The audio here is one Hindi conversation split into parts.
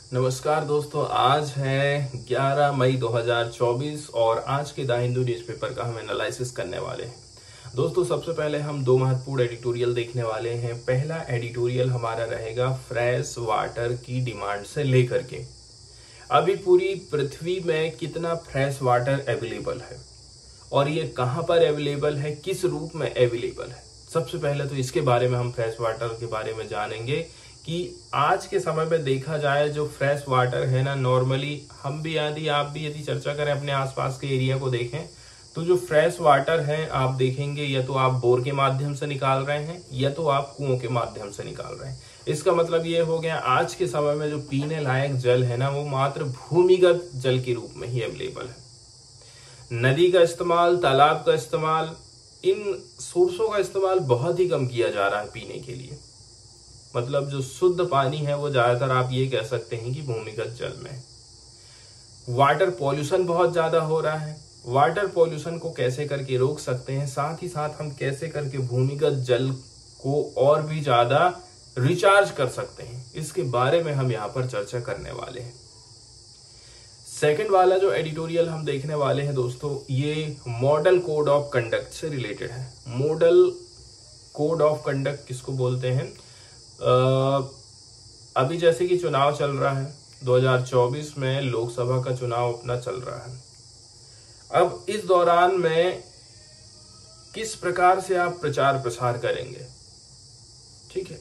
नमस्कार दोस्तों, आज है 11 मई 2024 और आज के द हिंदू न्यूज़पेपर का हम एनालिसिस करने वाले हैं। दोस्तों, सबसे पहले हम दो महत्वपूर्ण एडिटोरियल देखने वाले हैं। पहला एडिटोरियल हमारा रहेगा फ्रेश वाटर की डिमांड से लेकर के अभी पूरी पृथ्वी में कितना फ्रेश वाटर अवेलेबल है और ये कहाँ पर अवेलेबल है, किस रूप में अवेलेबल है। सबसे पहले तो इसके बारे में हम फ्रेश वाटर के बारे में जानेंगे कि आज के समय में देखा जाए जो फ्रेश वाटर है ना, नॉर्मली हम भी यदि आप भी यदि चर्चा करें अपने आसपास के एरिया को देखें तो जो फ्रेश वाटर है आप देखेंगे या तो आप बोर के माध्यम से निकाल रहे हैं या तो आप कुओं के माध्यम से निकाल रहे हैं। इसका मतलब ये हो गया आज के समय में जो पीने लायक जल है ना, वो मात्र भूमिगत जल के रूप में ही अवेलेबल है। नदी का इस्तेमाल, तालाब का इस्तेमाल, इन सोर्सों का इस्तेमाल बहुत ही कम किया जा रहा है पीने के लिए। मतलब जो शुद्ध पानी है वो ज्यादातर आप ये कह सकते हैं कि भूमिगत जल में। वाटर पॉल्यूशन बहुत ज्यादा हो रहा है। वाटर पॉल्यूशन को कैसे करके रोक सकते हैं, साथ ही साथ हम कैसे करके भूमिगत जल को और भी ज्यादा रिचार्ज कर सकते हैं, इसके बारे में हम यहाँ पर चर्चा करने वाले हैं। सेकंड वाला जो एडिटोरियल हम देखने वाले हैं दोस्तों, ये मॉडल कोड ऑफ कंडक्ट से रिलेटेड है। मॉडल कोड ऑफ कंडक्ट किसको बोलते हैं? अभी जैसे कि चुनाव चल रहा है, 2024 में लोकसभा का चुनाव अपना चल रहा है। अब इस दौरान में किस प्रकार से आप प्रचार प्रसार करेंगे, ठीक है,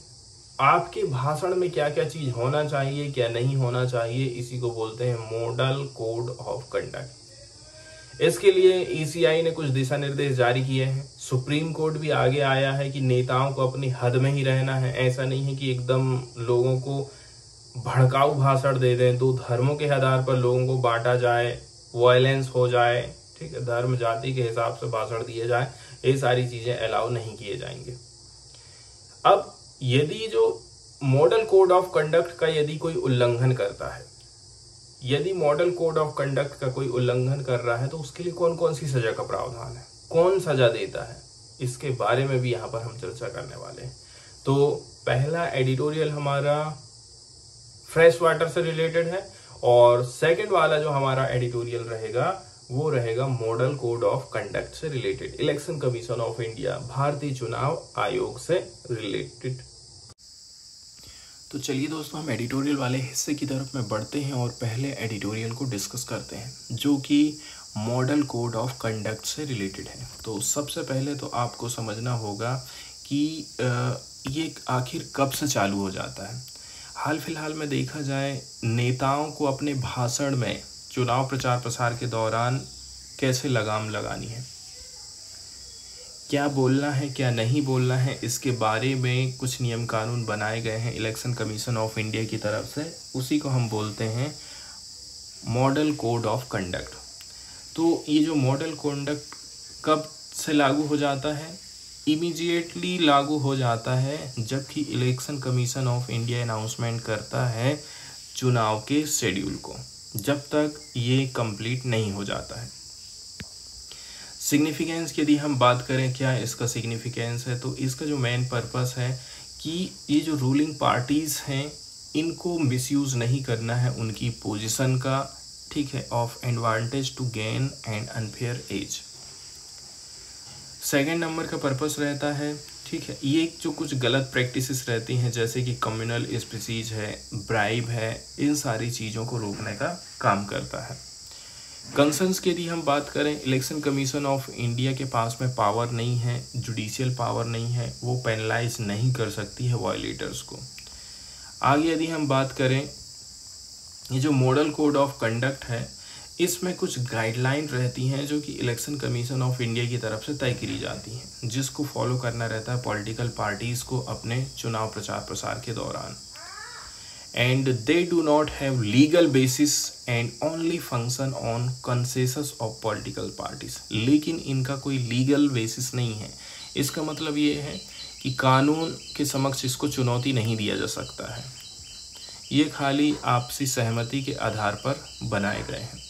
आपके भाषण में क्या क्या चीज होना चाहिए, क्या नहीं होना चाहिए, इसी को बोलते हैं मॉडल कोड ऑफ कंडक्ट। इसके लिए ईसीआई ने कुछ दिशा निर्देश जारी किए हैं। सुप्रीम कोर्ट भी आगे आया है कि नेताओं को अपनी हद में ही रहना है। ऐसा नहीं है कि एकदम लोगों को भड़काऊ भाषण दे दें, दो धर्मों के आधार पर लोगों को बांटा जाए, वायलेंस हो जाए, ठीक है, धर्म जाति के हिसाब से भाषण दिए जाए, ये सारी चीजें अलाउ नहीं किए जाएंगे। अब यदि जो मॉडल कोड ऑफ कंडक्ट का यदि कोई उल्लंघन करता है, यदि मॉडल कोड ऑफ कंडक्ट का कोई उल्लंघन कर रहा है तो उसके लिए कौन कौन सी सजा का प्रावधान है, कौन सजा देता है, इसके बारे में भी यहाँ पर हम चर्चा करने वाले हैं। तो पहला एडिटोरियल हमारा फ्रेश वाटर से रिलेटेड है और सेकंड वाला जो हमारा एडिटोरियल रहेगा वो रहेगा मॉडल कोड ऑफ कंडक्ट से related, election commission of India, भारतीय चुनाव आयोग से रिलेटेड। तो चलिए दोस्तों, हम एडिटोरियल वाले हिस्से की तरफ में बढ़ते हैं और पहले एडिटोरियल को डिस्कस करते हैं जो कि मॉडल कोड ऑफ कंडक्ट से रिलेटेड है। तो सबसे पहले तो आपको समझना होगा कि ये आखिर कब से चालू हो जाता है। हाल फिलहाल में देखा जाए, नेताओं को अपने भाषण में चुनाव प्रचार प्रसार के दौरान कैसे लगाम लगानी है, क्या बोलना है क्या नहीं बोलना है, इसके बारे में कुछ नियम कानून बनाए गए हैं इलेक्शन कमीशन ऑफ इंडिया की तरफ से। उसी को हम बोलते हैं मॉडल कोड ऑफ कंडक्ट। तो ये जो मॉडल कंडक्ट कब से लागू हो जाता है? इमीडिएटली लागू हो जाता है जबकि election commission of India announcement करता है चुनाव के शेड्यूल को, जब तक ये कंप्लीट नहीं हो जाता है। सिग्निफिकेंस की यदि हम बात करें, क्या इसका सिग्निफिकेंस है, तो इसका जो मेन पर्पस है कि ये जो रूलिंग पार्टीज़ हैं इनको मिसयूज़ नहीं करना है उनकी पोजीशन का, ठीक है, of advantage to gain and unfair edge. Second number का पर्पस रहता है, ठीक है, ये जो कुछ गलत प्रैक्टिसेस रहती हैं जैसे कि कम्युनल स्पीसीज है, ब्राइब है, इन सारी चीज़ों को रोकने का काम करता है। कंसर्न्स की यदि हम बात करें, इलेक्शन कमीशन ऑफ इंडिया के पास में पावर नहीं है, जुडिशियल पावर नहीं है, वो पेनलाइज नहीं कर सकती है वायलेटर्स को। आगे यदि हम बात करें, ये जो मॉडल कोड ऑफ कंडक्ट है इसमें कुछ गाइडलाइन रहती हैं जो कि इलेक्शन कमीशन ऑफ इंडिया की तरफ से तय करी जाती हैं, जिसको फॉलो करना रहता है पॉलिटिकल पार्टीज़ को अपने चुनाव प्रचार प्रसार के दौरान। And they do not have legal basis and only function on consensus of political parties। लेकिन इनका कोई लीगल बेसिस नहीं है। इसका मतलब ये है कि कानून के समक्ष इसको चुनौती नहीं दिया जा सकता है, ये खाली आपसी सहमति के आधार पर बनाए गए हैं।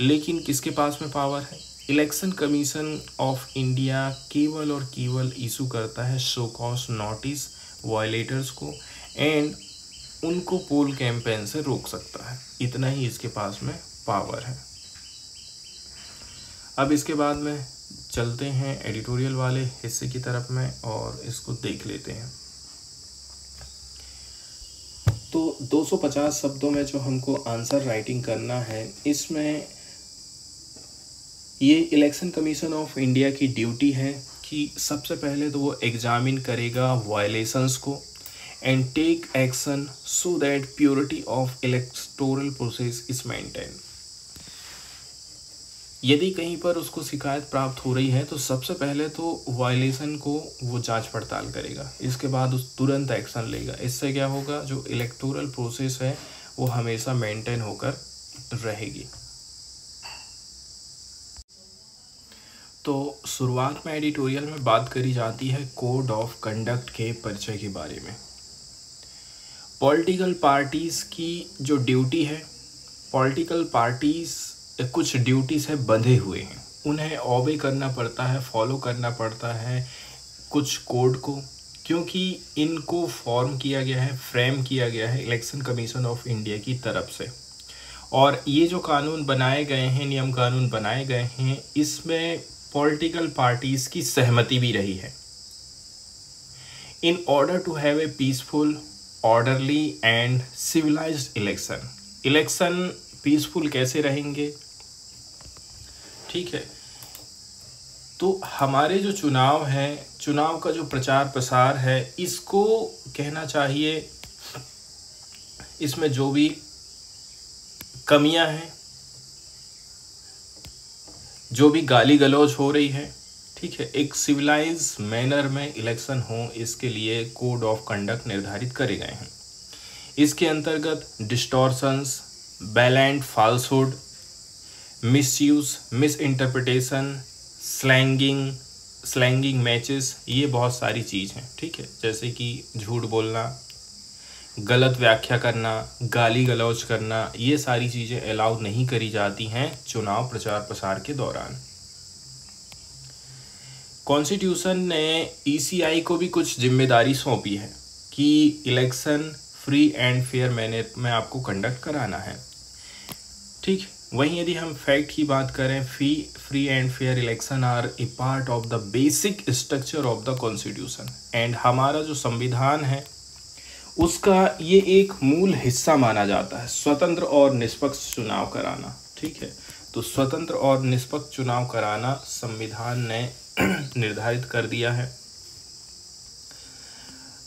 लेकिन किसके पास में पावर है? इलेक्शन कमीशन ऑफ इंडिया केवल और केवल इशू करता है शो कॉज नोटिस वायलेटर्स को एंड उनको पोल कैंपेन से रोक सकता है। इतना ही इसके पास में पावर है। अब इसके बाद में चलते हैं एडिटोरियल वाले हिस्से की तरफ में और इसको देख लेते हैं। तो 250 शब्दों में जो हमको आंसर राइटिंग करना है, इसमें ये इलेक्शन कमीशन ऑफ इंडिया की ड्यूटी है कि सबसे पहले तो वो एग्जामिन करेगा वायलेशंस को and take action so that purity of electoral process is maintain. यदि कहीं पर उसको शिकायत प्राप्त हो रही है तो सबसे पहले तो वायलेशन को वो जांच पड़ताल करेगा, इसके बाद उस तुरंत एक्शन लेगा। इससे क्या होगा, जो इलेक्टोरल प्रोसेस है वो हमेशा मेंटेन होकर रहेगी। तो शुरुआत में एडिटोरियल में बात करी जाती है कोड ऑफ कंडक्ट के परिचय के बारे में। पॉलिटिकल पार्टीज़ की जो ड्यूटी है, पॉलिटिकल पार्टीज़ कुछ ड्यूटी से बंधे हुए हैं, उन्हें ऑबे करना पड़ता है, फॉलो करना पड़ता है कुछ कोड को, क्योंकि इनको फॉर्म किया गया है, फ्रेम किया गया है इलेक्शन कमीशन ऑफ इंडिया की तरफ से। और ये जो कानून बनाए गए हैं, नियम कानून बनाए गए हैं, इसमें पॉलिटिकल पार्टीज़ की सहमति भी रही है। In order to have a peaceful, orderly and civilised election peaceful कैसे रहेंगे, ठीक है। तो हमारे जो चुनाव है, चुनाव का जो प्रचार प्रसार है, इसको कहना चाहिए इसमें जो भी कमियां हैं, जो भी गाली गलौज हो रही है, ठीक है, एक सिविलाइज मैनर में इलेक्शन हो, इसके लिए कोड ऑफ कंडक्ट निर्धारित करे गए हैं। इसके अंतर्गत distortions, blatant falsehood, misuse, misinterpretation, slanging matches, ये बहुत सारी चीज़ हैं, ठीक है। जैसे कि झूठ बोलना, गलत व्याख्या करना, गाली गलौज करना, ये सारी चीज़ें अलाउ नहीं करी जाती हैं चुनाव प्रचार प्रसार के दौरान। कॉन्स्टिट्यूशन ने ईसीआई को भी कुछ जिम्मेदारी सौंपी है कि election free and fair manner में आपको कंडक्ट कराना है, ठीक। वहीं यदि हम फैक्ट की बात करें, free and fair election are a part of the basic structure of the constitution and हमारा जो संविधान है उसका ये एक मूल हिस्सा माना जाता है, स्वतंत्र और निष्पक्ष चुनाव कराना, ठीक है। तो स्वतंत्र और निष्पक्ष चुनाव कराना संविधान ने निर्धारित कर दिया है।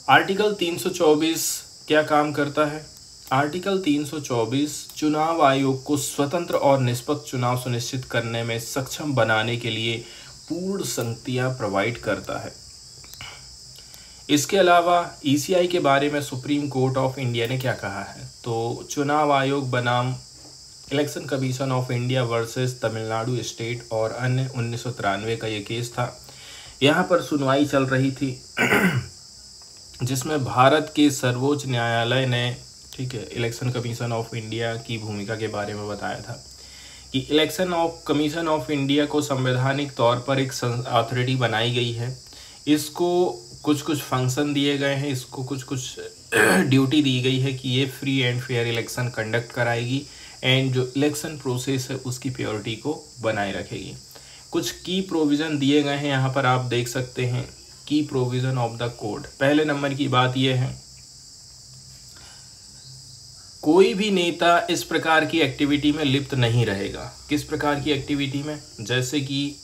आर्टिकल 324 क्या काम करता है? आर्टिकल 324 चुनाव आयोग को स्वतंत्र और निष्पक्ष चुनाव सुनिश्चित करने में सक्षम बनाने के लिए पूर्ण शक्तियां प्रोवाइड करता है। इसके अलावा ईसीआई के बारे में सुप्रीम कोर्ट ऑफ इंडिया ने क्या कहा है? तो चुनाव आयोग बनाम election commission of India versus Tamil Nadu state और अन्य 1993 का ये केस था। यहाँ पर सुनवाई चल रही थी जिसमें भारत के सर्वोच्च न्यायालय ने, ठीक है, इलेक्शन कमीशन ऑफ इंडिया की भूमिका के बारे में बताया था कि इलेक्शन कमीशन ऑफ इंडिया को संवैधानिक तौर पर एक अथॉरिटी बनाई गई है। इसको कुछ फंक्शन दिए गए हैं, इसको कुछ ड्यूटी दी गई है कि ये free and fair election conduct कराएगी एंड जो इलेक्शन प्रोसेस है उसकी प्योरिटी को बनाए रखेगी। कुछ की प्रोविज़न दिए गए हैं, यहाँ पर आप देख सकते हैं की प्रोविज़न ऑफ द कोड। पहले नंबर की बात यह है, कोई भी नेता इस प्रकार की एक्टिविटी में लिप्त नहीं रहेगा। किस प्रकार की एक्टिविटी में? जैसे कि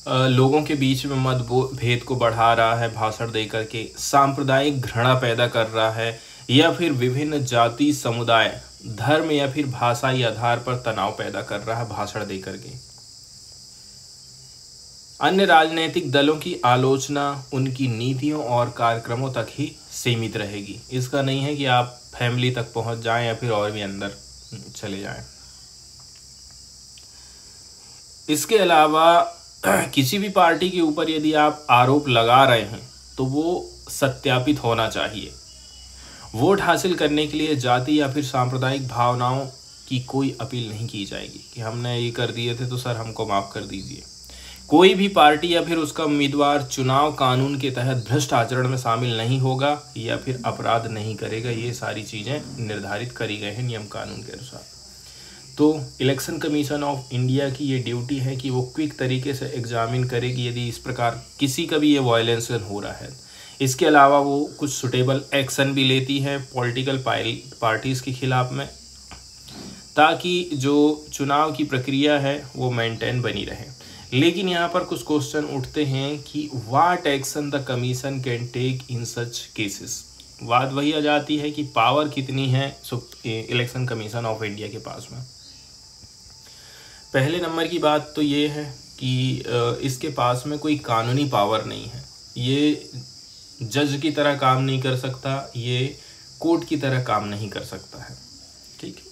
लोगों के बीच में मतभेद को बढ़ा रहा है भाषण दे करके, सांप्रदायिक घृणा पैदा कर रहा है, या फिर विभिन्न जाति, समुदाय, धर्म या फिर भाषाई आधार पर तनाव पैदा कर रहा है भाषण दे करके। अन्य राजनीतिक दलों की आलोचना उनकी नीतियों और कार्यक्रमों तक ही सीमित रहेगी। इसका नहीं है कि आप फैमिली तक पहुंच जाएं या फिर और भी अंदर चले जाएं। इसके अलावा किसी भी पार्टी के ऊपर यदि आप आरोप लगा रहे हैं तो वो सत्यापित होना चाहिए। वोट हासिल करने के लिए जाति या फिर सांप्रदायिक भावनाओं की कोई अपील नहीं की जाएगी कि हमने ये कर दिए थे तो सर हमको माफ़ कर दीजिए। कोई भी पार्टी या फिर उसका उम्मीदवार चुनाव कानून के तहत भ्रष्ट आचरण में शामिल नहीं होगा या फिर अपराध नहीं करेगा। ये सारी चीज़ें निर्धारित करी गई हैं नियम कानून के अनुसार। तो इलेक्शन कमीशन ऑफ इंडिया की ये ड्यूटी है कि वो क्विक तरीके से एग्जामिन करेगी यदि इस प्रकार किसी का भी ये वायलेशन हो रहा है। इसके अलावा वो कुछ सुटेबल एक्शन भी लेती है पॉलिटिकल पार्टीज़ के खिलाफ में, ताकि जो चुनाव की प्रक्रिया है वो मेंटेन बनी रहे। लेकिन यहाँ पर कुछ क्वेश्चन उठते हैं कि what action the commission can take in such cases. बात वही आ जाती है कि पावर कितनी है इलेक्शन कमीशन ऑफ इंडिया के पास में। पहले नंबर की बात तो ये है कि इसके पास में कोई कानूनी पावर नहीं है। ये जज की तरह काम नहीं कर सकता, ये कोर्ट की तरह काम नहीं कर सकता है। ठीक है,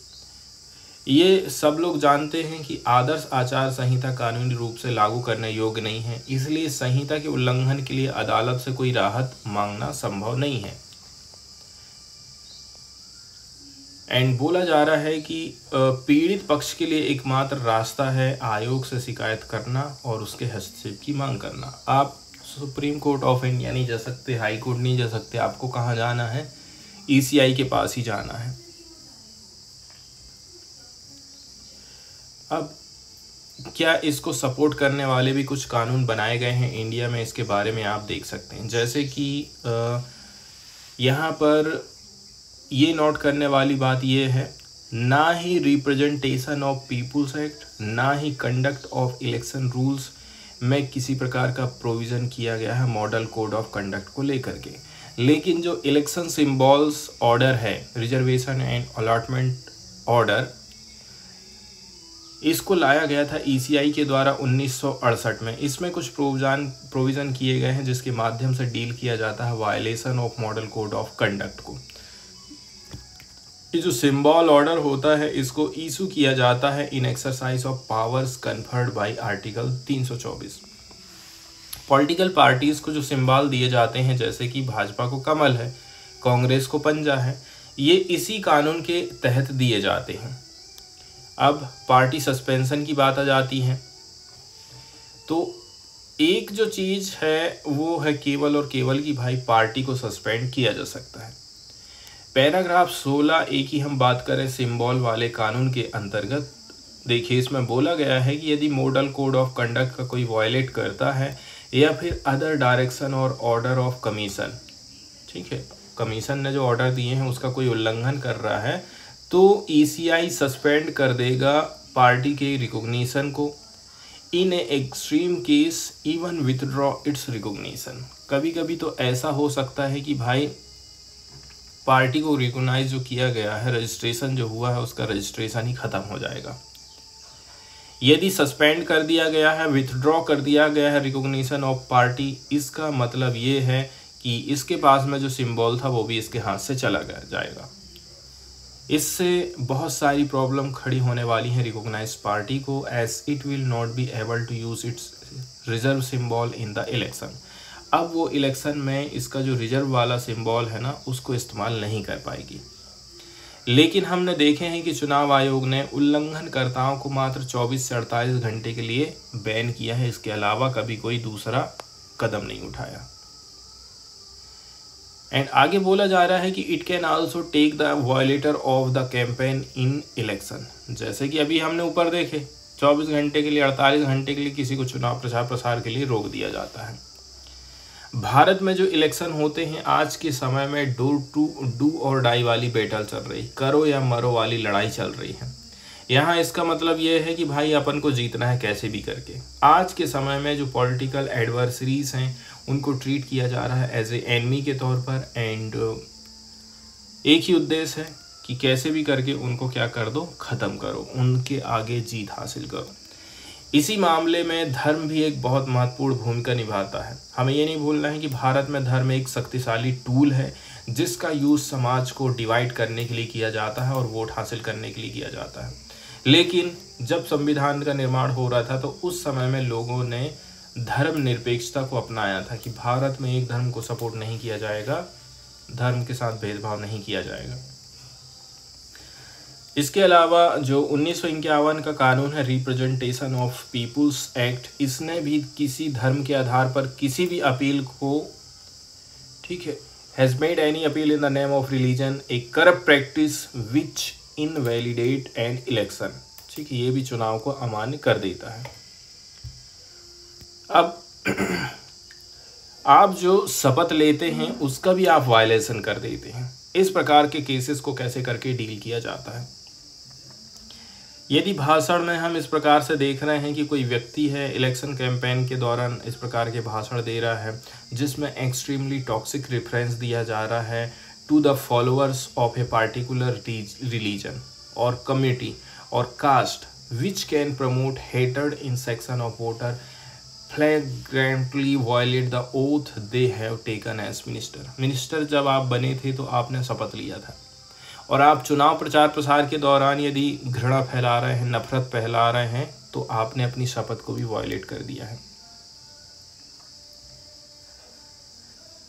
ये सब लोग जानते हैं कि आदर्श आचार संहिता कानूनी रूप से लागू करने योग्य नहीं है, इसलिए संहिता के उल्लंघन के लिए अदालत से कोई राहत मांगना संभव नहीं है। एंड बोला जा रहा है कि पीड़ित पक्ष के लिए एकमात्र रास्ता है आयोग से शिकायत करना और उसके हस्तक्षेप की मांग करना। आप सुप्रीम कोर्ट ऑफ इंडिया नहीं जा सकते, हाई कोर्ट नहीं जा सकते, आपको कहाँ जाना है? ECI के पास ही जाना है। अब क्या इसको सपोर्ट करने वाले भी कुछ कानून बनाए गए हैं इंडिया में, इसके बारे में आप देख सकते हैं। जैसे कि यहाँ पर ये नोट करने वाली बात ये है, ना ही रिप्रेजेंटेशन ऑफ पीपुल्स एक्ट, ना ही कंडक्ट ऑफ इलेक्शन रूल्स में किसी प्रकार का प्रोविज़न किया गया है मॉडल कोड ऑफ कंडक्ट को लेकर के। लेकिन जो इलेक्शन सिंबल्स ऑर्डर है, रिजर्वेशन एंड अलॉटमेंट ऑर्डर, इसको लाया गया था ECI के द्वारा 1968 में। इसमें कुछ प्रोविज़न किए गए हैं जिसके माध्यम से डील किया जाता है violation of model code of conduct को। ये जो सिंबल ऑर्डर होता है इसको इशू किया जाता है in exercise of powers conferred by article 324। Political parties को जो सिंबल दिए जाते हैं, जैसे कि भाजपा को कमल है, कांग्रेस को पंजा है, ये इसी कानून के तहत दिए जाते हैं। अब पार्टी सस्पेंशन की बात आ जाती है, तो एक जो चीज़ है वो है केवल और केवल कि भाई पार्टी को सस्पेंड किया जा सकता है। पैराग्राफ 16A की हम बात करें सिंबल वाले कानून के अंतर्गत, देखिए इसमें बोला गया है कि यदि मॉडल कोड ऑफ कंडक्ट का कोई वायलेट करता है या फिर अदर डायरेक्शन और ऑर्डर ऑफ कमीशन, ठीक है, कमीशन ने जो ऑर्डर दिए हैं उसका कोई उल्लंघन कर रहा है, तो ECI सस्पेंड कर देगा पार्टी के रिकॉग्निशन को। In a extreme case even withdraw its recognition. कभी कभी तो ऐसा हो सकता है कि भाई पार्टी को रिकॉग्नाइज जो किया गया है, रजिस्ट्रेशन जो हुआ है, उसका रजिस्ट्रेशन ही खत्म हो जाएगा। यदि सस्पेंड कर दिया गया है, विथड्रॉ कर दिया गया है रिकॉग्निशन ऑफ पार्टी, इसका मतलब ये है कि इसके पास में जो सिंबल था वो भी इसके हाथ से चला जाएगा। इससे बहुत सारी प्रॉब्लम खड़ी होने वाली है रिकॉग्नाइज्ड पार्टी को, as it will not be able to use its reserve symbol in the election. अब वो इलेक्शन में इसका जो रिजर्व वाला सिंबल है ना, उसको इस्तेमाल नहीं कर पाएगी। लेकिन हमने देखे हैं कि चुनाव आयोग ने उल्लंघनकर्ताओं को मात्र 24 से 48 घंटे के लिए बैन किया है। इसके अलावा कभी कोई दूसरा कदम नहीं उठाया। एंड आगे बोला जा रहा है कि it can also take the violator of the campaign in election. जैसे कि अभी हमने ऊपर देखे 24 घंटे के लिए, 48 घंटे के लिए किसी को चुनाव प्रचार प्रसार के लिए रोक दिया जाता है। भारत में जो इलेक्शन होते हैं आज के समय में डू और डाई वाली बैटल चल रही, करो या मरो वाली लड़ाई चल रही है। यहाँ इसका मतलब ये है कि भाई अपन को जीतना है कैसे भी करके। आज के समय में जो पॉलिटिकल एडवर्सरीज हैं उनको ट्रीट किया जा रहा है एज ए एनिमी के तौर पर, एंड एक ही उद्देश्य है कि कैसे भी करके उनको क्या कर दो, ख़त्म करो, उनके आगे जीत हासिल करो। इसी मामले में धर्म भी एक बहुत महत्वपूर्ण भूमिका निभाता है। हमें ये नहीं भूलना है कि भारत में धर्म एक शक्तिशाली टूल है जिसका यूज़ समाज को डिवाइड करने के लिए किया जाता है और वोट हासिल करने के लिए किया जाता है। लेकिन जब संविधान का निर्माण हो रहा था तो उस समय में लोगों ने धर्म निरपेक्षता को अपनाया था कि भारत में एक धर्म को सपोर्ट नहीं किया जाएगा, धर्म के साथ भेदभाव नहीं किया जाएगा। इसके अलावा जो 1951 का कानून है रिप्रेजेंटेशन ऑफ पीपुल्स एक्ट, इसने भी किसी धर्म के आधार पर किसी भी अपील को, ठीक है, has made any appeal in the name of religion A corrupt practice which invalidate an election, ठीक है, ये भी चुनाव को अमान्य कर देता है। अब आप जो शपथ लेते हैं उसका भी आप वायलेशन कर देते हैं। इस प्रकार के केसेस को कैसे करके डील किया जाता है? यदि भाषण में हम इस प्रकार से देख रहे हैं कि कोई व्यक्ति है इलेक्शन कैंपेन के दौरान इस प्रकार के भाषण दे रहा है जिसमें एक्सट्रीमली टॉक्सिक रेफरेंस दिया जा रहा है to the followers of a particular religion और कम्युनिटी और caste which can promote hatred in section of voter flagrantly violate the oath they have taken as minister. Minister जब आप बने थे तो आपने शपथ लिया था और आप चुनाव प्रचार प्रसार के दौरान यदि घृणा फैला रहे हैं, नफरत फैला रहे हैं, तो आपने अपनी शपथ को भी वायलेट कर दिया है।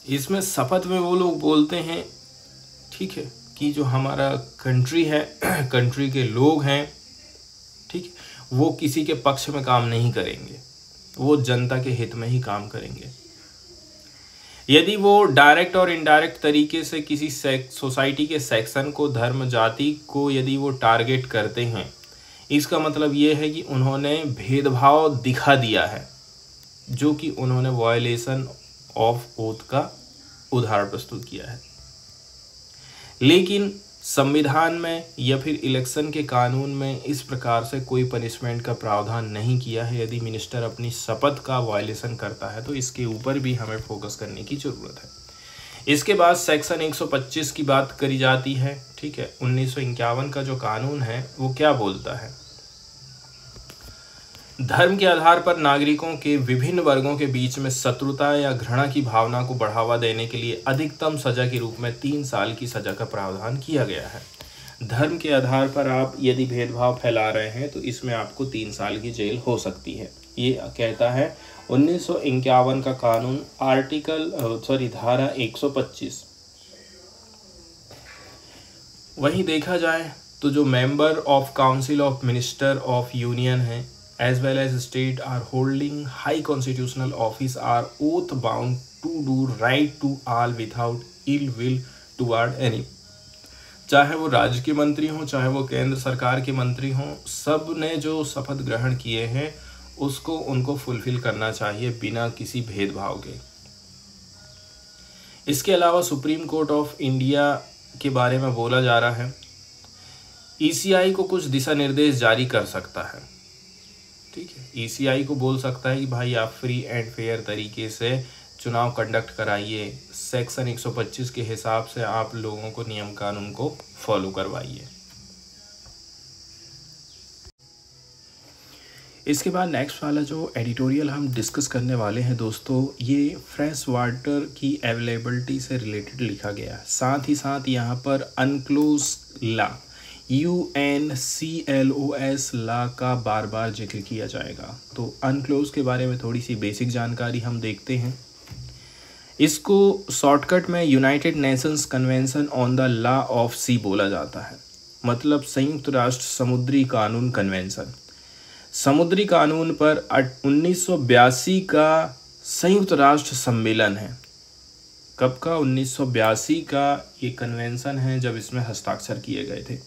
इसमें शपथ में वो लोग बोलते हैं, ठीक है, कि जो हमारा कंट्री है, कंट्री के लोग हैं, ठीक, वो किसी के पक्ष में काम नहीं करेंगे, वो जनता के हित में ही काम करेंगे। यदि वो डायरेक्ट और इनडायरेक्ट तरीके से किसी सोसाइटी के सेक्शन को, धर्म, जाति को यदि वो टारगेट करते हैं, इसका मतलब ये है कि उन्होंने भेदभाव दिखा दिया है, जो कि उन्होंने वायलेशन ऑफ ओथ का उदाहरण प्रस्तुत किया है। लेकिन संविधान में या फिर इलेक्शन के कानून में इस प्रकार से कोई पनिशमेंट का प्रावधान नहीं किया है। यदि मिनिस्टर अपनी शपथ का वायलेशन करता है तो इसके ऊपर भी हमें फोकस करने की ज़रूरत है। इसके बाद सेक्शन 125 की बात करी जाती है, ठीक है। 1951 का जो कानून है वो क्या बोलता है? धर्म के आधार पर नागरिकों के विभिन्न वर्गों के बीच में शत्रुता या घृणा की भावना को बढ़ावा देने के लिए अधिकतम सजा के रूप में 3 साल की सजा का प्रावधान किया गया है। धर्म के आधार पर आप यदि भेदभाव फैला रहे हैं तो इसमें आपको 3 साल की जेल हो सकती है। ये कहता है 1951 का कानून, धारा 125। वहीं देखा जाए तो जो member of council of minister of union है as well as state are holding high constitutional office are oath bound to do right to all without ill will toward any। चाहे वो राज्य के मंत्री हों, चाहे वो केंद्र सरकार के मंत्री हों, सब ने जो शपथ ग्रहण किए हैं उसको उनको फुलफिल करना चाहिए बिना किसी भेदभाव के। इसके अलावा सुप्रीम कोर्ट ऑफ इंडिया के बारे में बोला जा रहा है, ईसीआई को कुछ दिशा निर्देश जारी कर सकता है, ठीक है। ईसीआई को बोल सकता है कि भाई आप फ्री एंड फेयर तरीके से चुनाव कंडक्ट कराइए, सेक्शन 125 के हिसाब से आप लोगों को नियम कानून को फॉलो करवाइए। इसके बाद नेक्स्ट वाला जो एडिटोरियल हम डिस्कस करने वाले हैं दोस्तों, ये फ्रेश वाटर की अवेलेबिलिटी से रिलेटेड लिखा गया है। साथ ही साथ यहाँ पर अनक्लोज ला, UNCLOS ला का बार बार जिक्र किया जाएगा। तो अनक्लोज के बारे में थोड़ी सी बेसिक जानकारी हम देखते हैं। इसको शॉर्टकट में United Nations convention on the law of sea बोला जाता है, मतलब संयुक्त राष्ट्र समुद्री कानून कन्वेंशन। समुद्री कानून पर 1982 का संयुक्त राष्ट्र सम्मेलन है। कब का? 1982 का ये कन्वेंशन है जब इसमें हस्ताक्षर किए गए थे।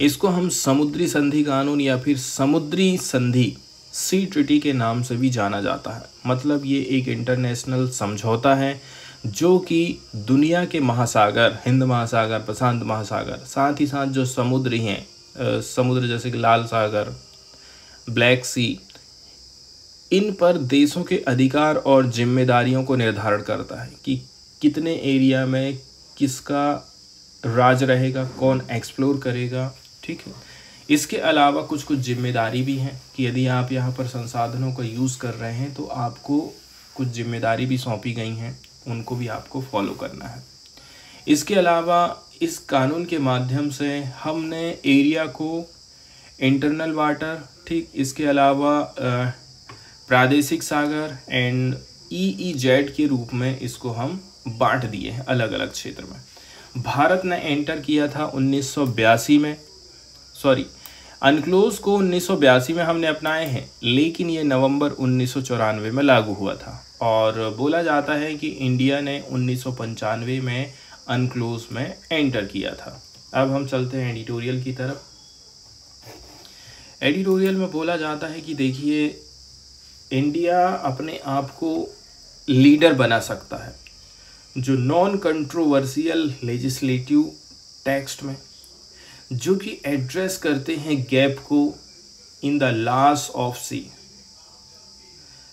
इसको हम समुद्री संधि कानून या फिर समुद्री संधि, सी ट्रीटी के नाम से भी जाना जाता है। मतलब ये एक इंटरनेशनल समझौता है जो कि दुनिया के महासागर, हिंद महासागर, प्रशांत महासागर, साथ ही साथ जो समुद्र हैं, समुद्र जैसे कि लाल सागर, ब्लैक सी, इन पर देशों के अधिकार और जिम्मेदारियों को निर्धारण करता है कि कितने एरिया में किसका राज रहेगा, कौन एक्सप्लोर करेगा, ठीक है। इसके अलावा कुछ कुछ जिम्मेदारी भी हैं कि यदि आप यहाँ पर संसाधनों का यूज़ कर रहे हैं तो आपको कुछ जिम्मेदारी भी सौंपी गई हैं, उनको भी आपको फॉलो करना है। इसके अलावा इस कानून के माध्यम से हमने एरिया को इंटरनल वाटर, ठीक, इसके अलावा प्रादेशिक सागर एंड EEZ के रूप में इसको हम बांट दिए हैं अलग अलग क्षेत्र में। भारत ने एंटर किया था 1982 में, सॉरी अनक्लोज को 1982 में हमने अपनाए हैं, लेकिन ये नवंबर 1994 में लागू हुआ था। और बोला जाता है कि इंडिया ने 1995 में अनक्लोज में एंटर किया था। अब हम चलते हैं एडिटोरियल की तरफ। एडिटोरियल में बोला जाता है कि देखिए, इंडिया अपने आप को लीडर बना सकता है जो नॉन कंट्रोवर्शियल लेजिस्लेटिव टेक्स्ट में, जो कि एड्रेस करते हैं गैप को इन द लॉस ऑफ सी।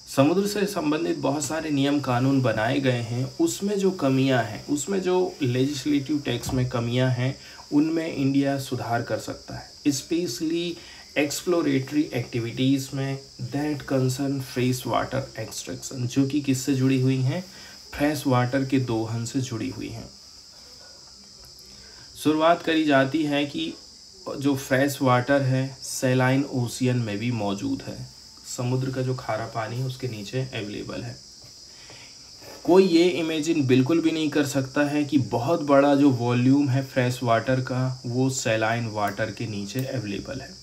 समुद्र से संबंधित बहुत सारे नियम कानून बनाए गए हैं, उसमें जो कमियां हैं, उसमें जो लेजिस्लेटिव टेक्स्ट में कमियां हैं, उनमें इंडिया सुधार कर सकता है, स्पेशली एक्सप्लोरेटरी एक्टिविटीज़ में that concern fresh water extraction, जो कि किससे जुड़ी हुई हैं, फ्रेश वाटर के दोहन से जुड़ी हुई हैं। शुरुआत करी जाती है कि जो फ्रेश वाटर है सैलाइन ओशियन में भी मौजूद है, समुद्र का जो खारा पानी है उसके नीचे अवेलेबल है। कोई ये इमेजिन बिल्कुल भी नहीं कर सकता है कि बहुत बड़ा जो वॉल्यूम है फ्रेश वाटर का वो सैलाइन वाटर के नीचे अवेलेबल है।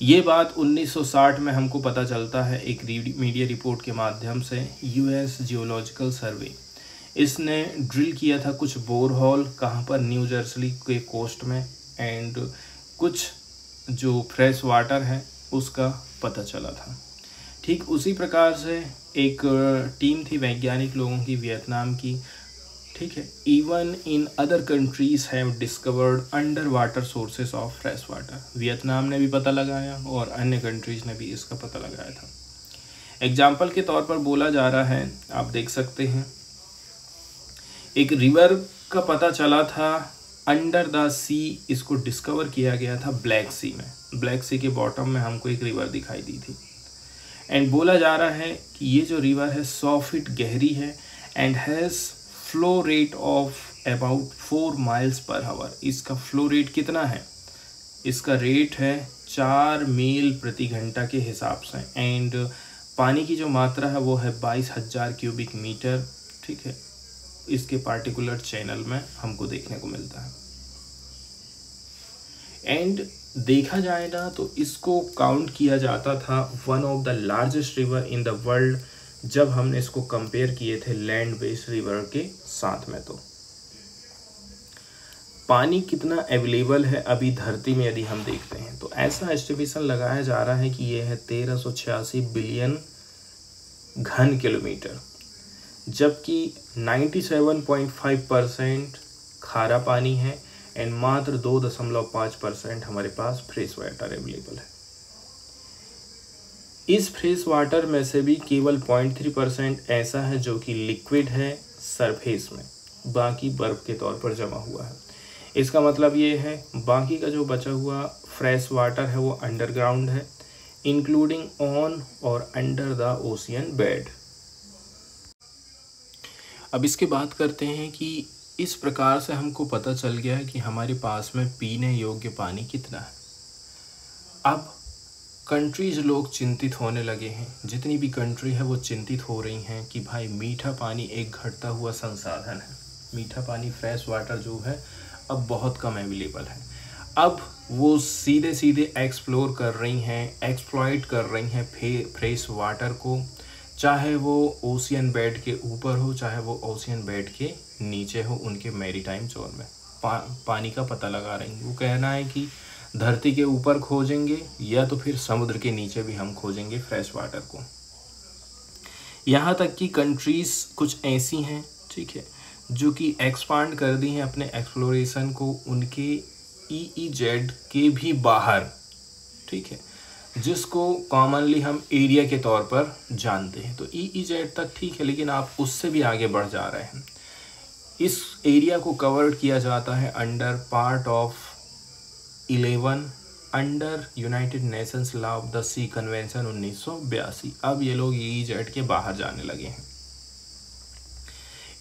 ये बात 1960 में हमको पता चलता है एक मीडिया रिपोर्ट के माध्यम से। यूएस जियोलॉजिकल सर्वे, इसने ड्रिल किया था कुछ बोरहोल, कहाँ पर, न्यू जर्सी के कोस्ट में, एंड कुछ जो फ्रेश वाटर है उसका पता चला था। ठीक उसी प्रकार से एक टीम थी वैज्ञानिक लोगों की, वियतनाम की, ठीक है। Even in other countries have discovered under water sources of fresh water. Vietnam ने भी पता लगाया और अन्य कंट्रीज ने भी इसका पता लगाया था। एग्जाम्पल के तौर पर बोला जा रहा है, आप देख सकते हैं, एक रिवर का पता चला था अंडर द सी, इसको डिस्कवर किया गया था ब्लैक सी में। ब्लैक सी के बॉटम में हमको एक रिवर दिखाई दी थी, एंड बोला जा रहा है कि ये जो रिवर है 100 फीट गहरी है and has flow rate of about 4 miles per hour. इसका फ्लो रेट कितना है, इसका रेट है 4 मील प्रति घंटा के हिसाब से, एंड पानी की जो मात्रा है वो है 22,000 क्यूबिक मीटर, ठीक है। इसके पार्टिकुलर चैनल में हमको देखने को मिलता है। एंड देखा जाए ना तो इसको काउंट किया जाता था one of the largest river in the world, जब हमने इसको कंपेयर किए थे लैंड बेस्ड रिवर के साथ में। तो पानी कितना अवेलेबल है अभी धरती में यदि हम देखते हैं तो ऐसा एस्टिमेशन लगाया जा रहा है कि ये है 1386 बिलियन घन किलोमीटर, जबकि 97.5% खारा पानी है एंड मात्र 2.5% हमारे पास फ्रेश वाटर अवेलेबल है। इस फ्रेश वाटर में से भी केवल 0.3% ऐसा है जो कि लिक्विड है सरफेस में, बाकी बर्फ के तौर पर जमा हुआ है। इसका मतलब ये है बाकी का जो बचा हुआ फ्रेश वाटर है वो अंडरग्राउंड है, इंक्लूडिंग ऑन और अंडर द ओशियन बेड। अब इसके बात करते हैं कि इस प्रकार से हमको पता चल गया है कि हमारे पास में पीने योग्य पानी कितना है। अब कंट्रीज लोग चिंतित होने लगे हैं, जितनी भी कंट्री है वो चिंतित हो रही हैं कि भाई मीठा पानी एक घटता हुआ संसाधन है, मीठा पानी फ्रेश वाटर जो है अब बहुत कम अवेलेबल है। अब वो सीधे सीधे एक्सप्लोर कर रही हैं, एक्सप्लॉइट कर रही हैं फ्रेश वाटर को, चाहे वो ओशियन बेड के ऊपर हो चाहे वो ओशियन बेड के नीचे हो, उनके मैरीटाइम जोन में पानी का पता लगा रही हैं। वो कहना है कि धरती के ऊपर खोजेंगे या तो फिर समुद्र के नीचे भी हम खोजेंगे फ्रेश वाटर को। यहाँ तक कि कंट्रीज कुछ ऐसी हैं, ठीक है, जो कि एक्सपांड कर दी हैं अपने एक्सप्लोरेशन को उनके EEZ के भी बाहर, ठीक है, जिसको कॉमनली हम एरिया के तौर पर जानते हैं। तो EEZ तक ठीक है, लेकिन आप उससे भी आगे बढ़ जा रहे हैं। इस एरिया को कवर किया जाता है under part of 11 under United Nations law of the sea convention 1982। अब ये लोग EEZ के बाहर जाने लगे हैं।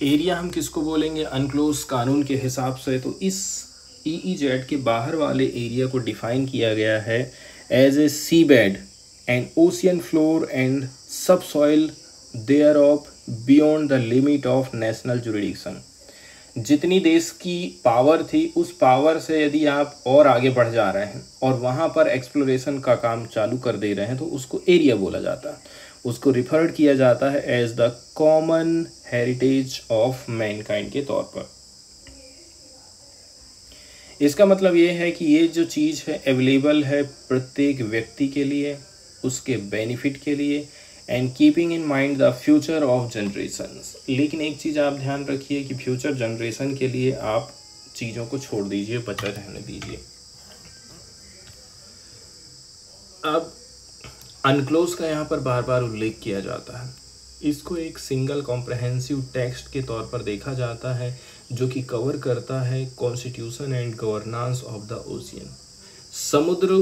एरिया हम किसको बोलेंगे अनक्लोज कानून के हिसाब से, तो इस EEZ के बाहर वाले एरिया को डिफाइन किया गया है as a sea bed and ocean floor and subsoil thereof beyond the limit of national jurisdiction. जितनी देश की पावर थी उस पावर से यदि आप और आगे बढ़ जा रहे हैं और वहाँ पर एक्सप्लोरेशन का काम चालू कर दे रहे हैं तो उसको एरिया बोला जाता है, उसको रिफर्ड किया जाता है as the common heritage of mankind के तौर पर। इसका मतलब ये है कि ये जो चीज़ है अवेलेबल है प्रत्येक व्यक्ति के लिए, उसके बेनिफिट के लिए, and keeping in mind the future of generations. लेकिन एक चीज़ आप ध्यान रखिए कि फ्यूचर जनरेशन के लिए आप चीज़ों को छोड़ दीजिए, बचा रहने दीजिए। अब अनक्लोज का यहाँ पर बार बार उल्लेख किया जाता है। इसको एक सिंगल कॉम्प्रहेंसिव टेक्स्ट के तौर पर देखा जाता है जो कि कवर करता है constitution and governance of the ocean. समुद्र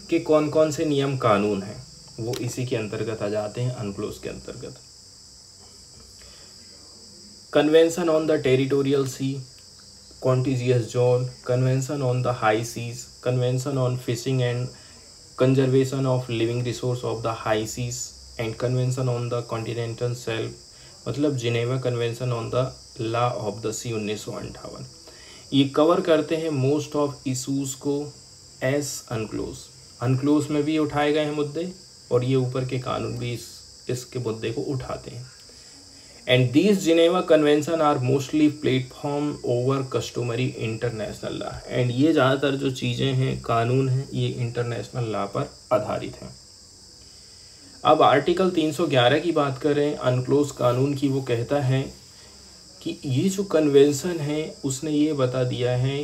के कौन कौन से नियम कानून हैं वो इसी के अंतर्गत आ जाते हैं अनक्लोज के अंतर्गत। Convention on the territorial sea, contiguous zone, convention on the high seas, convention on fishing and conservation of living resource of the high seas and convention on the continental shelf, मतलब Geneva convention on the law of the sea 1958। ये कवर करते हैं मोस्ट ऑफ इशूज़ को एज अनक्लोज। अनक्लोज में भी उठाए गए हैं मुद्दे और ये ऊपर के कानून भी इसके मुद्दे को उठाते हैं। And these Geneva convention are mostly platform over customary international law. And ये ज़्यादातर जो चीज़ें हैं, कानून हैं, ये इंटरनेशनल लॉ पर आधारित हैं। अब आर्टिकल 311 की बात करें अनक्लोज कानून की, वो कहता है कि ये जो कन्वेंशन है उसने ये बता दिया है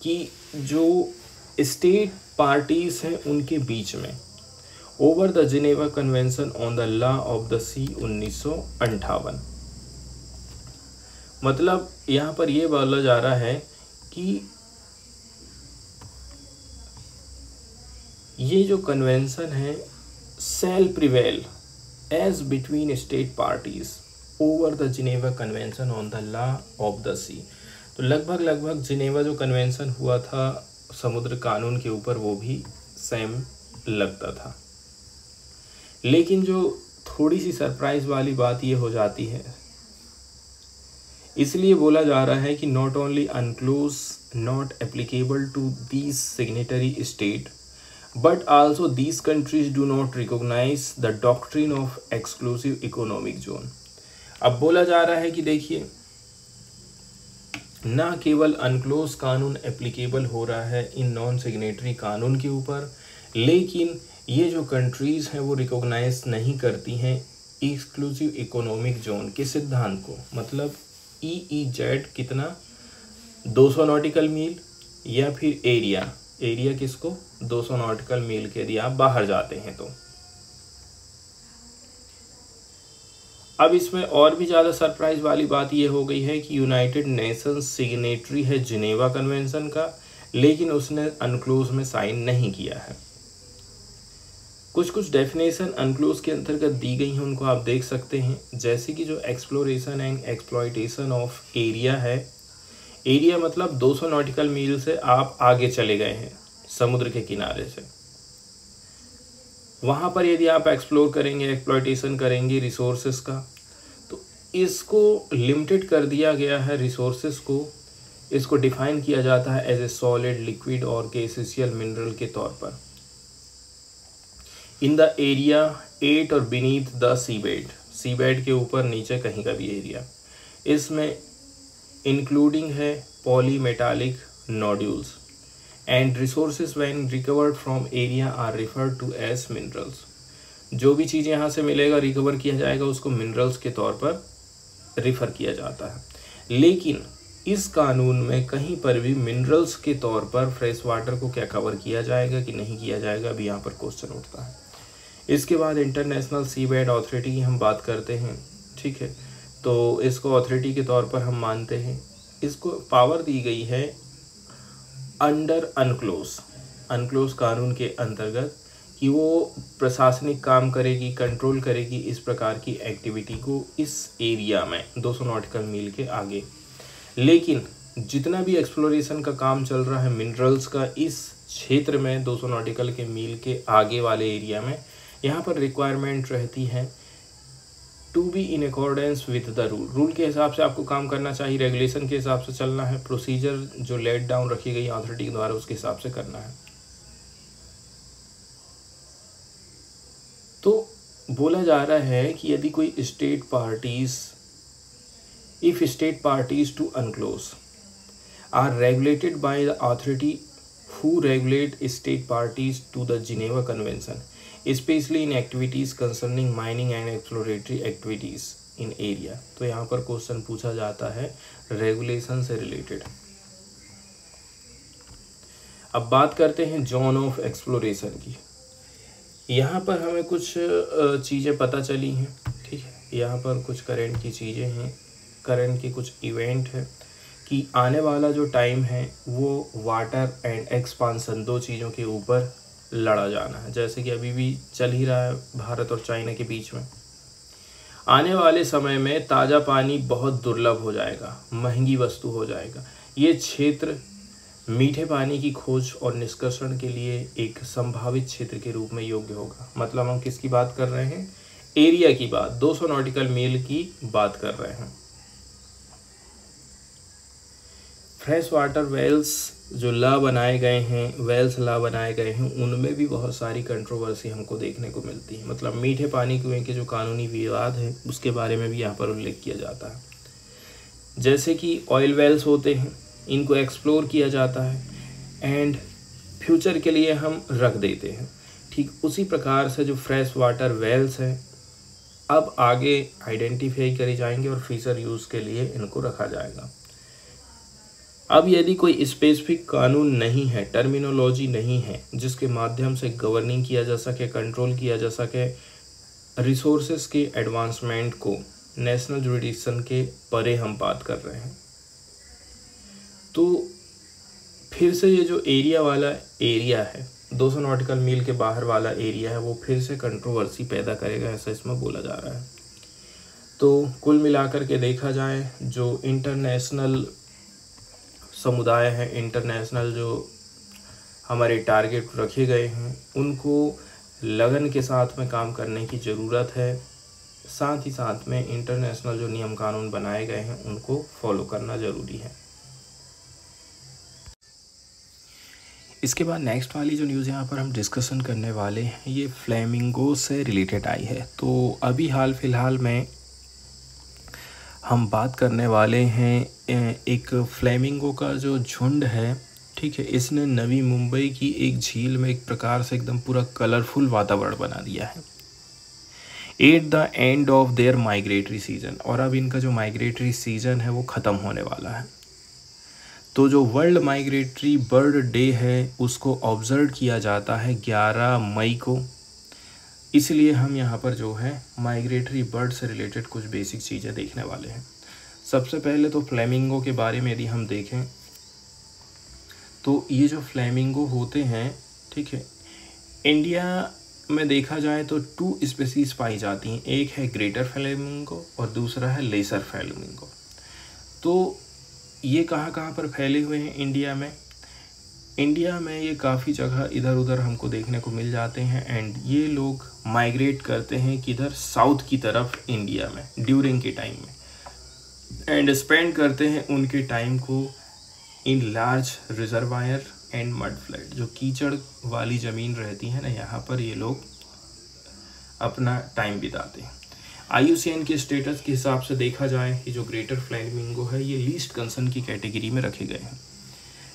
कि जो स्टेट पार्टीज हैं उनके बीच में over the Geneva convention on the law of the sea 1958, मतलब यहाँ पर ये बोला जा रहा है कि ये जो कन्वेंशन है shall prevail as between state parties over the Geneva Convention on the Law of the Sea। तो लगभग जिनेवा जो कन्वेंशन हुआ था समुद्र कानून के ऊपर वो भी सेम लगता था। लेकिन जो थोड़ी सी सरप्राइज वाली बात ये हो जाती है, इसलिए बोला जा रहा है कि not only UNCLOS not applicable to these signatory state but also these countries do not recognize the doctrine of exclusive economic zone। अब बोला जा रहा है कि देखिए ना केवल अनक्लोज कानून एप्लीकेबल हो रहा है इन नॉन सिग्नेटरी कानून के ऊपर, लेकिन ये जो कंट्रीज हैं वो रिकॉग्नाइज नहीं करती हैं एक्सक्लूसिव इकोनॉमिक जोन के सिद्धांत को। मतलब EEZ कितना 200 नॉटिकल मील या फिर एरिया किसको 200 नॉटिकल मील के यदि आप बाहर जाते हैं तो। अब इसमें और भी ज़्यादा सरप्राइज वाली बात यह हो गई है कि यूनाइटेड नेशंस सिग्नेटरी है जिनेवा कन्वेंशन का, लेकिन उसने अनक्लोज में साइन नहीं किया है। कुछ डेफिनेशन अनक्लोज के अंतर्गत दी गई हैं, उनको आप देख सकते हैं। जैसे कि जो exploration and exploitation of area है, एरिया मतलब 200 नॉटिकल मील से आप आगे चले गए हैं समुद्र के किनारे से, वहाँ पर यदि आप एक्सप्लोर करेंगे, एक्सप्लॉयटेशन करेंगे रिसोर्सेस का, तो इसको लिमिटेड कर दिया गया है रिसोर्सेस को। इसको डिफाइन किया जाता है एज ए सॉलिड, लिक्विड और गैसियस मिनरल के तौर पर इन द एरिया एट और बीनीथ द सीबेड के ऊपर नीचे कहीं का भी एरिया। इसमें इंक्लूडिंग है polymetallic nodules and resources when recovered from area are referred to as minerals. जो भी चीज़ यहाँ से मिलेगा रिकवर किया जाएगा उसको मिनरल्स के तौर पर रिफर किया जाता है। लेकिन इस कानून में कहीं पर भी मिनरल्स के तौर पर फ्रेश वाटर को क्या कवर किया जाएगा कि नहीं किया जाएगा, अभी यहाँ पर क्वेश्चन उठता है। इसके बाद इंटरनेशनल सीबेड अथॉरिटी की हम बात करते हैं, ठीक है। तो इसको अथॉरिटी के तौर पर हम मानते हैं। इसको पावर दी गई है अंडर अनक्लोज कानून के अंतर्गत कि वो प्रशासनिक काम करेगी, कंट्रोल करेगी इस प्रकार की एक्टिविटी को इस एरिया में 200 नॉटिकल मील के आगे। लेकिन जितना भी एक्सप्लोरेशन का काम चल रहा है मिनरल्स का इस क्षेत्र में 200 नॉटिकल के मील के आगे वाले एरिया में, यहाँ पर रिक्वायरमेंट रहती है to be in accordance with the rule, rule के हिसाब से आपको काम करना चाहिए, रेगुलेशन के हिसाब से चलना है, प्रोसीजर जो लेट डाउन रखी गई अथॉरिटी के द्वारा उसके हिसाब से करना है। तो बोला जा रहा है कि यदि कोई state parties, if state parties to UNCLOS are regulated by the authority who regulate state parties to the Geneva Convention, especially in activities concerning mining and exploratory activities in area। तो यहाँ पर क्वेश्चन पूछा जाता है रेगुलेशन से रिलेटेड। अब बात करते हैं जोन ऑफ एक्सप्लोरेशन की। यहाँ पर हमें कुछ चीज़ें पता चली हैं, ठीक है। यहाँ पर कुछ करंट की चीज़ें हैं, करंट की कुछ इवेंट है कि आने वाला जो टाइम है वो वाटर एंड एक्सपांसन दो चीज़ों के ऊपर लड़ा जाना है, जैसे कि अभी भी चल ही रहा है भारत और चाइना के बीच में। आने वाले समय में ताज़ा पानी बहुत दुर्लभ हो जाएगा, महंगी वस्तु हो जाएगा। ये क्षेत्र मीठे पानी की खोज और निष्कर्षण के लिए एक संभावित क्षेत्र के रूप में योग्य होगा। मतलब हम किसकी बात कर रहे हैं? एरिया की बात, 200 नॉटिकल मील की बात कर रहे हैं। फ्रेश वाटर वेल्स जो लॉ बनाए गए हैं, वेल्स लॉ बनाए गए हैं, उनमें भी बहुत सारी कंट्रोवर्सी हमको देखने को मिलती है। मतलब मीठे पानी कुएं के जो कानूनी विवाद है उसके बारे में भी यहाँ पर उल्लेख किया जाता है। जैसे कि ऑयल वेल्स होते हैं, इनको एक्सप्लोर किया जाता है एंड फ्यूचर के लिए हम रख देते हैं। ठीक उसी प्रकार से जो फ्रेश वाटर वेल्स हैं अब आगे आइडेंटिफाई करे जाएंगे और फ्यूचर यूज़ के लिए इनको रखा जाएगा। अब यदि कोई स्पेसिफिक कानून नहीं है, टर्मिनोलॉजी नहीं है जिसके माध्यम से गवर्निंग किया जा सके, कंट्रोल किया जा सके रिसोर्सेज के एडवांसमेंट को, नेशनल जुरिडिक्शन के परे हम बात कर रहे हैं, तो फिर से ये जो एरिया वाला एरिया है, 200 नॉटिकल मील के बाहर वाला एरिया है, वो फिर से कंट्रोवर्सी पैदा करेगा, ऐसा इसमें बोला जा रहा है। तो कुल मिलाकर के देखा जाए, जो इंटरनेशनल समुदाय है, इंटरनेशनल जो हमारे टारगेट रखे गए हैं, उनको लगन के साथ में काम करने की ज़रूरत है। साथ ही साथ में इंटरनेशनल जो नियम कानून बनाए गए हैं उनको फॉलो करना ज़रूरी है। इसके बाद नेक्स्ट वाली जो न्यूज़ यहाँ पर हम डिस्कशन करने वाले हैं ये फ्लेमिंगो से रिलेटेड आई है। तो अभी हाल फिलहाल में हम बात करने वाले हैं एक फ्लेमिंगो का जो झुंड है, ठीक है, इसने नवी मुंबई की एक झील में एक प्रकार से एकदम पूरा कलरफुल वातावरण बना दिया है at the end of their migratory season. और अब इनका जो माइग्रेटरी सीजन है वो ख़त्म होने वाला है। तो जो वर्ल्ड माइग्रेटरी बर्ड डे है उसको ऑब्जर्व किया जाता है 11 मई को। इसलिए हम यहाँ पर जो है माइग्रेटरी बर्ड से रिलेटेड कुछ बेसिक चीज़ें देखने वाले हैं। सबसे पहले तो फ्लेमिंगो के बारे में यदि हम देखें तो ये जो फ्लेमिंगो होते हैं, ठीक है, इंडिया में देखा जाए तो 2 स्पीसीज पाई जाती हैं। एक है ग्रेटर फ्लेमिंगो और दूसरा है लेसर फ्लेमिंगो। तो ये कहाँ पर फैले हुए हैं इंडिया में? इंडिया में ये काफ़ी जगह इधर उधर हमको देखने को मिल जाते हैं एंड ये लोग माइग्रेट करते हैं किधर, साउथ की तरफ इंडिया में ड्यूरिंग के टाइम में एंड स्पेंड करते हैं उनके टाइम को in large reservoir and mud flood. जो कीचड़ वाली ज़मीन रहती है ना, यहाँ पर ये लोग अपना टाइम बिताते हैं। IUCN के स्टेटस के हिसाब से देखा जाए कि जो ग्रेटर फ्लेमिंगो है ये लीस्ट कंसर्न की कैटेगरी में रखे गए हैं।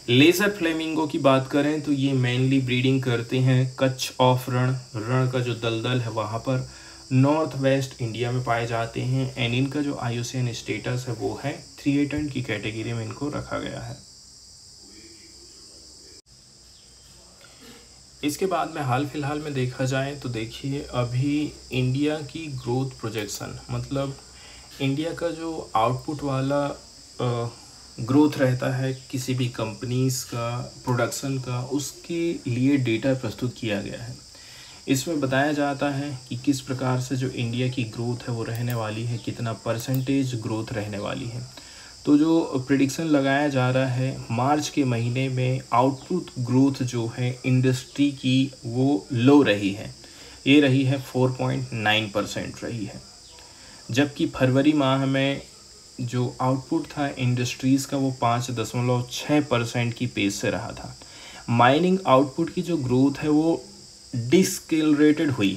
लेजर फ्लेमिंगो की बात करें तो ये मेनली ब्रीडिंग करते हैं कच्छ ऑफ रण का जो दलदल है वहाँ पर नॉर्थ वेस्ट इंडिया में पाए जाते हैं एंड इनका जो IUCN स्टेटस है वो है थ्रेटेंड की कैटेगरी में इनको रखा गया है। इसके बाद में हाल फिलहाल में देखा जाए तो देखिए अभी इंडिया की ग्रोथ प्रोजेक्शन, मतलब इंडिया का जो आउटपुट वाला ग्रोथ रहता है किसी भी कंपनीज़ का, प्रोडक्शन का, उसके लिए डेटा प्रस्तुत किया गया है। इसमें बताया जाता है कि किस प्रकार से जो इंडिया की ग्रोथ है वो रहने वाली है, कितना परसेंटेज ग्रोथ रहने वाली है। तो जो प्रेडिक्शन लगाया जा रहा है मार्च के महीने में आउटपुट ग्रोथ जो है इंडस्ट्री की वो लो रही है, ये रही है 4.9% रही है। जबकि फरवरी माह में जो आउटपुट था इंडस्ट्रीज़ का वो 5.6% की पेस से रहा था। माइनिंग आउटपुट की जो ग्रोथ है वो डिस्केलरेटेड हुई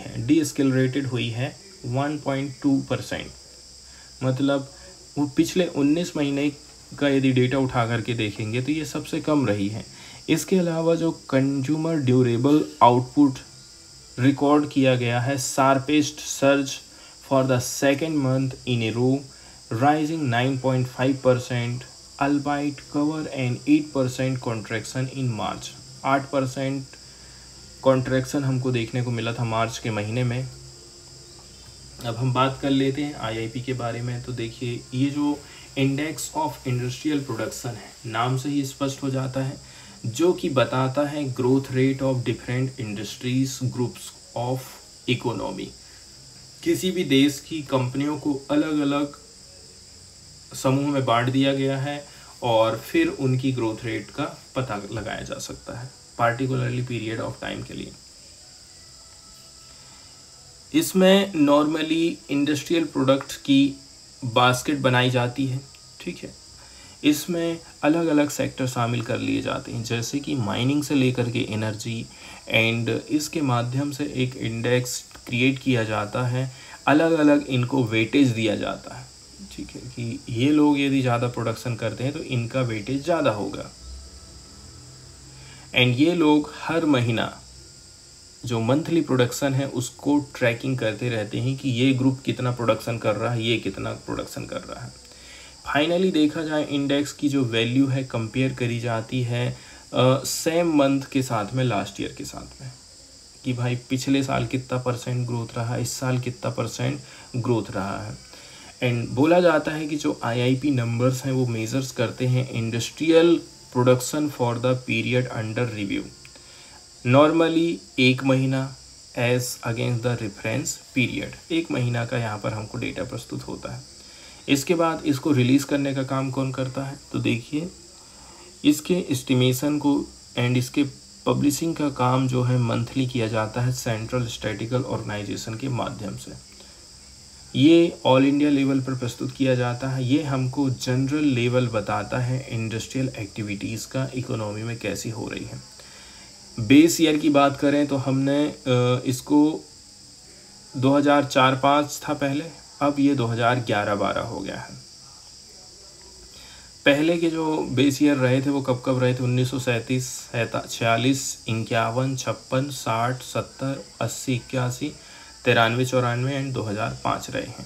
है 1.2%। मतलब वो पिछले 19 महीने का यदि डेटा उठा करके देखेंगे तो ये सबसे कम रही है। इसके अलावा जो कंज्यूमर ड्यूरेबल आउटपुट रिकॉर्ड किया गया है sharpest surge for the second month in a row, rising 9.5%, albeit cover an 8% contraction in March। 8% contraction हमको देखने को मिला था मार्च के महीने में। अब हम बात कर लेते हैं आईआईपी के बारे में। तो देखिए, ये जो इंडेक्स ऑफ इंडस्ट्रियल प्रोडक्शन है, नाम से ही स्पष्ट हो जाता है, जो कि बताता है growth rate of different industries groups of economy. किसी भी देश की कंपनियों को अलग अलग समूह में बांट दिया गया है और फिर उनकी ग्रोथ रेट का पता लगाया जा सकता है पार्टिकुलरली पीरियड ऑफ टाइम के लिए। इसमें नॉर्मली इंडस्ट्रियल प्रोडक्ट की बास्केट बनाई जाती है, ठीक है। इसमें अलग अलग सेक्टर शामिल कर लिए जाते हैं, जैसे कि माइनिंग से लेकर के एनर्जी, एंड इसके माध्यम से एक इंडेक्स क्रिएट किया जाता है। अलग अलग इनको वेटेज दिया जाता है, ठीक है, कि ये लोग यदि ज़्यादा प्रोडक्शन करते हैं तो इनका वेटेज ज़्यादा होगा। एंड ये लोग हर महीना जो मंथली प्रोडक्शन है उसको ट्रैकिंग करते रहते हैं कि ये ग्रुप कितना प्रोडक्शन कर रहा है, ये कितना प्रोडक्शन कर रहा है। फाइनली देखा जाए इंडेक्स की जो वैल्यू है कंपेयर करी जाती है सेम मंथ के साथ में, लास्ट ईयर के साथ में, कि भाई पिछले साल कितना परसेंट ग्रोथ रहा, इस साल कितना परसेंट ग्रोथ रहा है। एंड बोला जाता है कि जो आईआईपी नंबर्स हैं वो मेजर्स करते हैं industrial production for the period under review. Normally एक महीना as against the reference period, एक महीना का यहाँ पर हमको डेटा प्रस्तुत होता है। इसके बाद इसको रिलीज़ करने का काम कौन करता है, तो देखिए इसके एस्टिमेशन को एंड इसके पब्लिशिंग का काम जो है मंथली किया जाता है सेंट्रल स्टैटिस्टिकल ऑर्गेनाइजेशन के माध्यम से। ये ऑल इंडिया लेवल पर प्रस्तुत किया जाता है। ये हमको जनरल लेवल बताता है इंडस्ट्रियल एक्टिविटीज़ का इकोनॉमी में कैसी हो रही है। बेस ईयर की बात करें तो हमने इसको 2004-05 था पहले, अब ये 2011-12 हो गया है। पहले के जो बेस ईयर रहे थे वो कब कब रहे थे, 1937, 46, 51, 56, 60, 70, 80, 81, 93, 94 एंड 2005 रहे हैं।